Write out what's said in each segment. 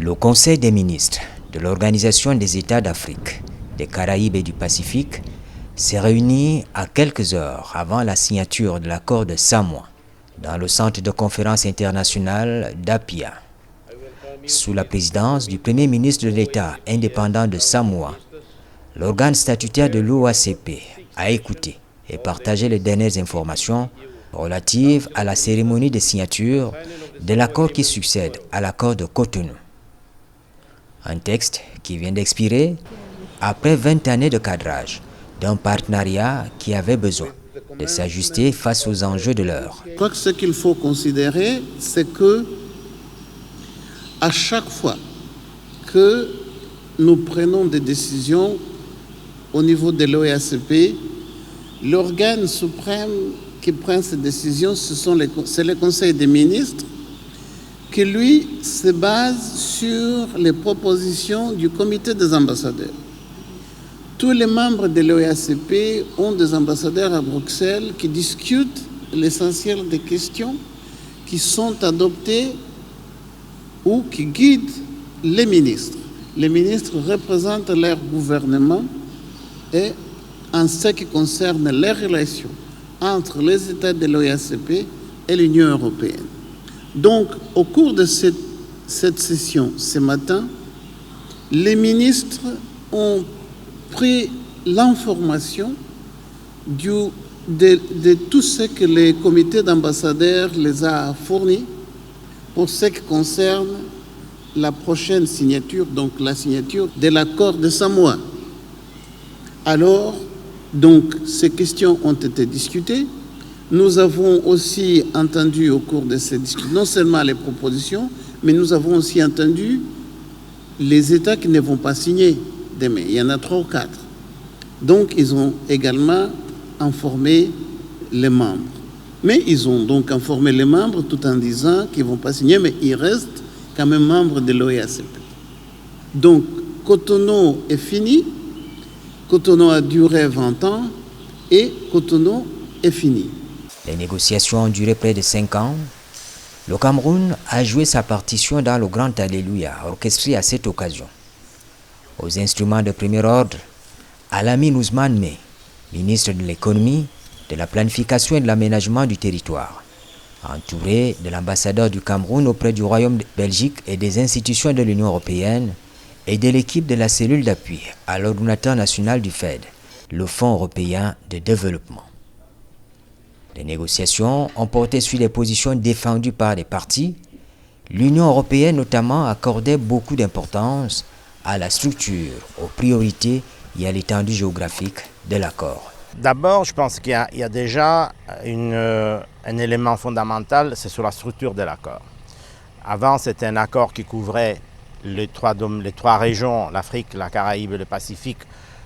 Le Conseil des ministres de l'Organisation des États d'Afrique, des Caraïbes et du Pacifique s'est réuni à quelques heures avant la signature de l'accord de Samoa dans le centre de conférence internationale d'Apia. Sous la présidence du Premier ministre de l'État indépendant de Samoa, l'organe statutaire de l'OACP a écouté et partagé les dernières informations relatives à la cérémonie de signature de l'accord qui succède à l'accord de Cotonou. Un texte qui vient d'expirer après 20 années de cadrage d'un partenariat qui avait besoin de s'ajuster face aux enjeux de l'heure. Je crois que ce qu'il faut considérer, c'est que à chaque fois que nous prenons des décisions au niveau de l'OACP, l'organe suprême qui prend ces décisions, c'est le Conseil des ministres, qui lui se base sur les propositions du comité des ambassadeurs. Tous les membres de l'OACP ont des ambassadeurs à Bruxelles qui discutent l'essentiel des questions qui sont adoptées ou qui guident les ministres. Les ministres représentent leur gouvernement et en ce qui concerne les relations entre les États de l'OACP et l'Union européenne. Donc, au cours de cette session ce matin, les ministres ont pris l'information de tout ce que le comité d'ambassadeurs les a fourni pour ce qui concerne la prochaine signature, donc la signature de l'accord de Samoa. Alors, donc, ces questions ont été discutées. Nous avons aussi entendu au cours de ces discussions, non seulement les propositions, mais nous avons aussi entendu les États qui ne vont pas signer demain. Il y en a 3 ou 4. Donc, ils ont également informé les membres. Mais ils ont donc informé les membres tout en disant qu'ils ne vont pas signer, mais ils restent quand même membres de l'OACP. Donc, Cotonou est fini. Cotonou a duré 20 ans et Cotonou est fini. Les négociations ont duré près de 5 ans. Le Cameroun a joué sa partition dans le Grand Alléluia, orchestré à cette occasion. Aux instruments de premier ordre, Alamine Ousmane Mey, ministre de l'économie, de la planification et de l'aménagement du territoire, entouré de l'ambassadeur du Cameroun auprès du Royaume de Belgique et des institutions de l'Union européenne et de l'équipe de la cellule d'appui à l'ordinateur national du FED, le Fonds européen de développement. Les négociations ont porté sur les positions défendues par les partis. L'Union européenne notamment accordait beaucoup d'importance à la structure, aux priorités et à l'étendue géographique de l'accord. D'abord, je pense qu'il y a déjà un élément fondamental, c'est sur la structure de l'accord. Avant, c'était un accord qui couvrait les trois régions, l'Afrique, la Caraïbe et le Pacifique,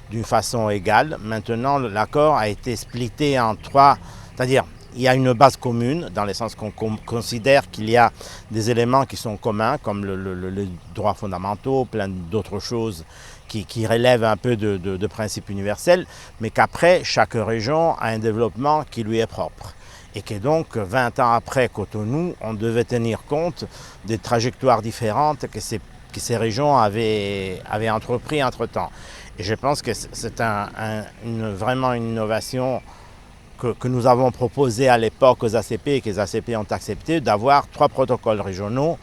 d'une façon égale. Maintenant, l'accord a été splitté en 3, c'est-à-dire il y a une base commune, dans le sens qu'on considère qu'il y a des éléments qui sont communs, comme les droits fondamentaux, plein d'autres choses qui relèvent un peu de principes universels, mais qu'après, chaque région a un développement qui lui est propre. Et que donc, 20 ans après Cotonou, on devait tenir compte des trajectoires différentes que ces régions avaient entrepris entre-temps. Et je pense que c'est vraiment une innovation que nous avons proposée à l'époque aux ACP et que les ACP ont accepté, d'avoir 3 protocoles régionaux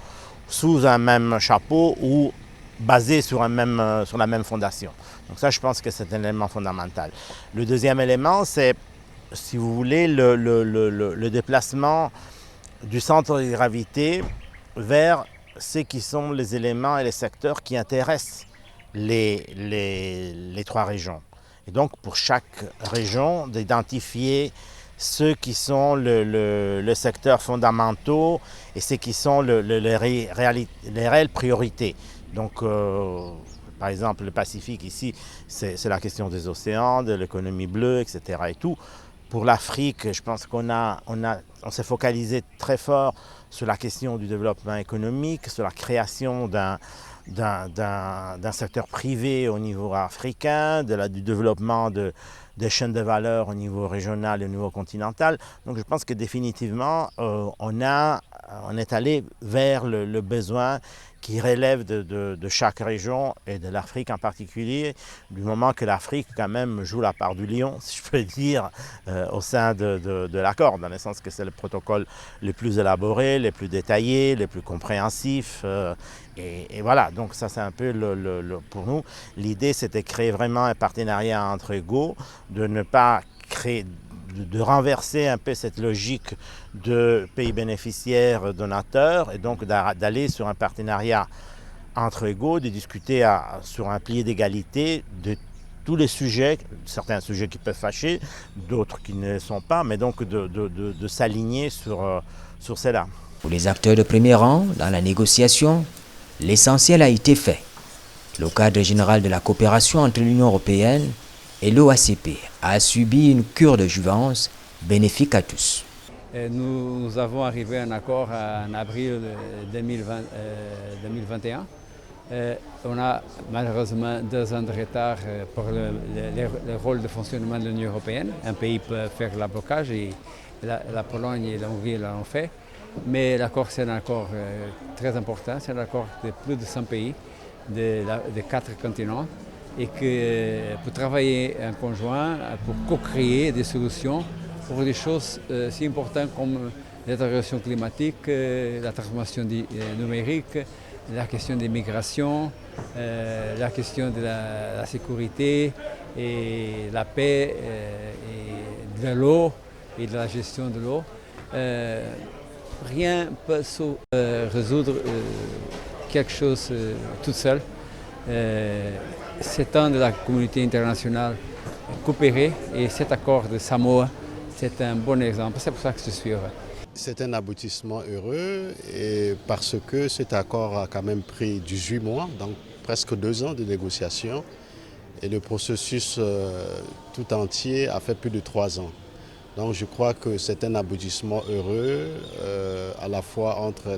sous un même chapeau ou basés sur la même fondation. Donc ça, je pense que c'est un élément fondamental. Le deuxième élément, c'est, si vous voulez, le déplacement du centre de gravité vers ce qui sont les éléments et les secteurs qui intéressent les 3 régions. Et donc, pour chaque région, d'identifier ceux qui sont les secteurs fondamentaux et ceux qui sont les réelles priorités. Donc, par exemple, le Pacifique ici, c'est la question des océans, de l'économie bleue, etc. et tout. Pour l'Afrique, je pense qu'on s'est focalisé très fort sur la question du développement économique, sur la création d'un secteur privé au niveau africain, du développement des chaînes de valeur au niveau régional et au niveau continental. Donc je pense que définitivement, on a on est allé vers le besoin qui relève de chaque région et de l'Afrique en particulier, du moment que l'Afrique quand même joue la part du lion, si je peux dire, au sein de l'accord, dans le sens que c'est le protocole le plus élaboré, le plus détaillé, le plus compréhensif. Et voilà, donc ça c'est un peu pour nous. L'idée c'était de créer vraiment un partenariat entre égaux, de ne pas créer, de renverser un peu cette logique de pays bénéficiaires donateurs et donc d'aller sur un partenariat entre égaux, de discuter sur un pied d'égalité de tous les sujets, certains sujets qui peuvent fâcher, d'autres qui ne le sont pas, mais donc de s'aligner sur cela. Pour les acteurs de premier rang dans la négociation, l'essentiel a été fait. Le cadre général de la coopération entre l'Union européenne et l'OACP a subi une cure de jouvence bénéfique à tous. Nous avons arrivé à un accord en avril 2021. On a malheureusement 2 ans de retard pour le rôle de fonctionnement de l'Union européenne. Un pays peut faire le blocage et la Pologne et la Hongrie l'ont fait. Mais l'accord, c'est un accord très important. C'est un accord de plus de 100 pays de 4 continents. Et que pour travailler en conjoint, pour co-créer des solutions pour des choses si importantes comme l'intégration climatique, la transformation numérique, la question des migrations, la question de la sécurité et la paix, et de l'eau et de la gestion de l'eau. Rien ne peut résoudre quelque chose tout seul. C'est temps de la communauté internationale coopérer et cet accord de Samoa, c'est un bon exemple. C'est pour ça que je suis heureux. C'est un aboutissement heureux et parce que cet accord a quand même pris 18 mois, donc presque 2 ans de négociation et le processus tout entier a fait plus de 3 ans. Donc je crois que c'est un aboutissement heureux à la fois entre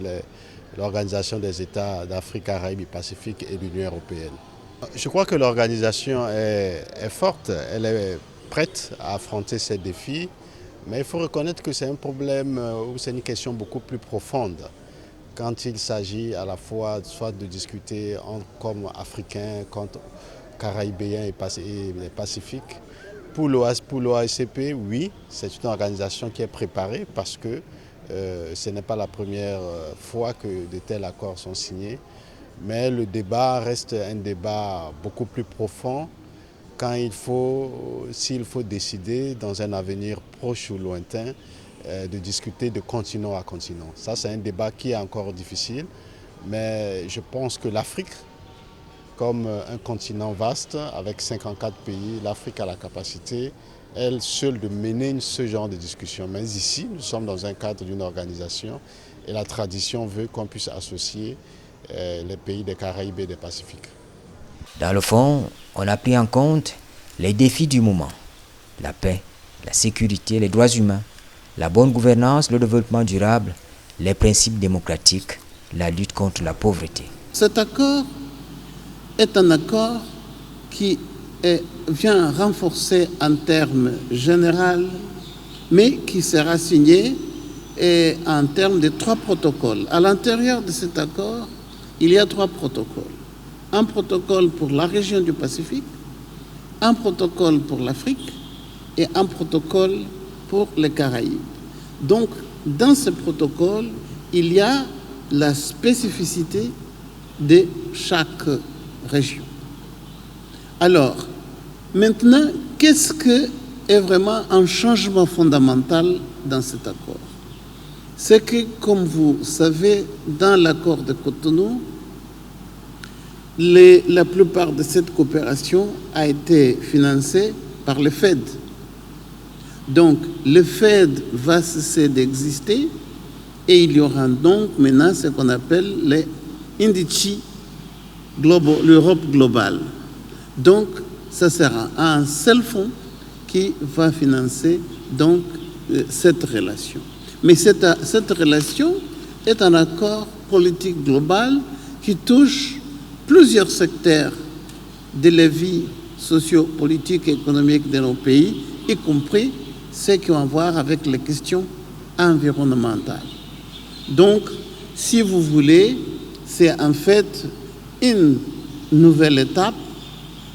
l'Organisation des États d'Afrique, Caraïbes et Pacifique et l'Union européenne. Je crois que l'organisation est forte, elle est prête à affronter ces défis, mais il faut reconnaître que c'est un problème ou c'est une question beaucoup plus profonde quand il s'agit à la fois soit de discuter comme Africains, comme Caraïbéens et Pacifiques. Pour l'OACP, oui, c'est une organisation qui est préparée parce que ce n'est pas la première fois que de tels accords sont signés. Mais le débat reste un débat beaucoup plus profond quand s'il faut décider dans un avenir proche ou lointain de discuter de continent à continent. Ça, c'est un débat qui est encore difficile, mais je pense que l'Afrique, comme un continent vaste avec 54 pays, l'Afrique a la capacité, elle seule, de mener ce genre de discussion. Mais ici, nous sommes dans un cadre d'une organisation et la tradition veut qu'on puisse associer les pays des Caraïbes et des Pacifiques. Dans le fond, on a pris en compte les défis du moment, la paix, la sécurité, les droits humains, la bonne gouvernance, le développement durable, les principes démocratiques, la lutte contre la pauvreté. Cet accord est un accord qui vient renforcer en termes généraux, mais qui sera signé en termes de 3 protocoles. À l'intérieur de cet accord, il y a 3 protocoles. Un protocole pour la région du Pacifique, un protocole pour l'Afrique et un protocole pour les Caraïbes. Donc, dans ce protocole, il y a la spécificité de chaque région. Alors, maintenant, qu'est-ce que est vraiment un changement fondamental dans cet accord? C'est que, comme vous savez, dans l'accord de Cotonou, la plupart de cette coopération a été financée par le FED. Donc, le FED va cesser d'exister et il y aura donc maintenant ce qu'on appelle les Indici, l'Europe globale. Donc, ça sera un seul fonds qui va financer donc cette relation. Mais cette relation est un accord politique global qui touche plusieurs secteurs de la vie socio-politique et économique de nos pays, y compris ceux qui ont à voir avec les questions environnementales. Donc, si vous voulez, c'est en fait une nouvelle étape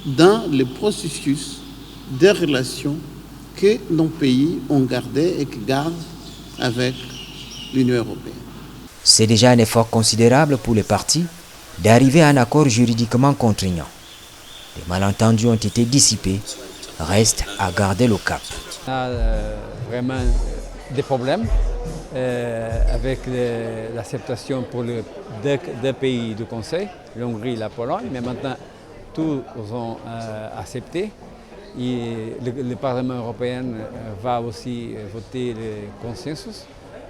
dans le processus des relations que nos pays ont gardées et qui gardent avec l'Union européenne. C'est déjà un effort considérable pour les parties d'arriver à un accord juridiquement contraignant. Les malentendus ont été dissipés, reste à garder le cap. On a vraiment des problèmes avec l'acceptation pour les deux pays du Conseil, l'Hongrie et la Pologne, mais maintenant tous ont accepté. Et le Parlement européen va aussi voter le consensus,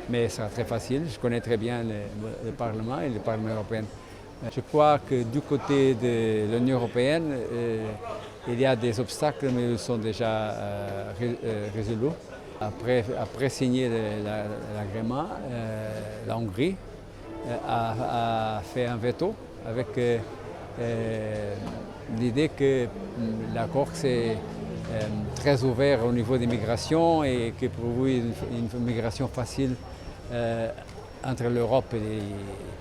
mais ce sera très facile. Je connais très bien le Parlement et le Parlement européen. Je crois que du côté de l'Union européenne, il y a des obstacles, mais ils sont déjà résolus. Après signer l'agrément, la Hongrie a fait un veto avec l'idée que l'accord c'est très ouvert au niveau des migrations et que pour lui une migration facile entre l'Europe et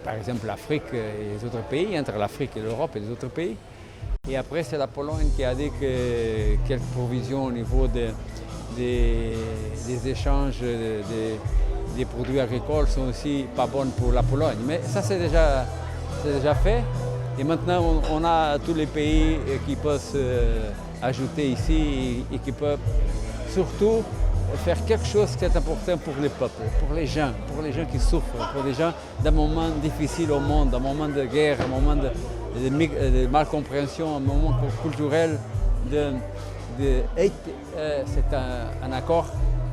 par exemple l'Afrique et les autres pays, entre l'Afrique et l'Europe et les autres pays. Et après c'est la Pologne qui a dit que quelques provisions au niveau des échanges des produits agricoles sont aussi pas bonnes pour la Pologne. Mais ça c'est déjà fait. Et maintenant, on a tous les pays qui peuvent ajouter ici et qui peuvent surtout faire quelque chose qui est important pour les peuples, pour les gens qui souffrent, pour les gens d'un moment difficile au monde, un moment de guerre, un moment de malcompréhension, un moment culturel. C'est un accord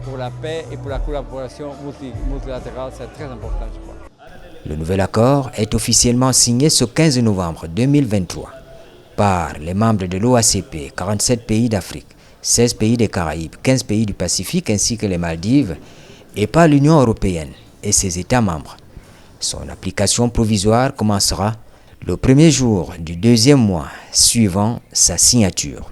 pour la paix et pour la collaboration multilatérale, c'est très important, je crois. Le nouvel accord est officiellement signé ce 15 novembre 2023 par les membres de l'OACP, 47 pays d'Afrique, 16 pays des Caraïbes, 15 pays du Pacifique ainsi que les Maldives et par l'Union européenne et ses États membres. Son application provisoire commencera le premier jour du deuxième mois suivant sa signature.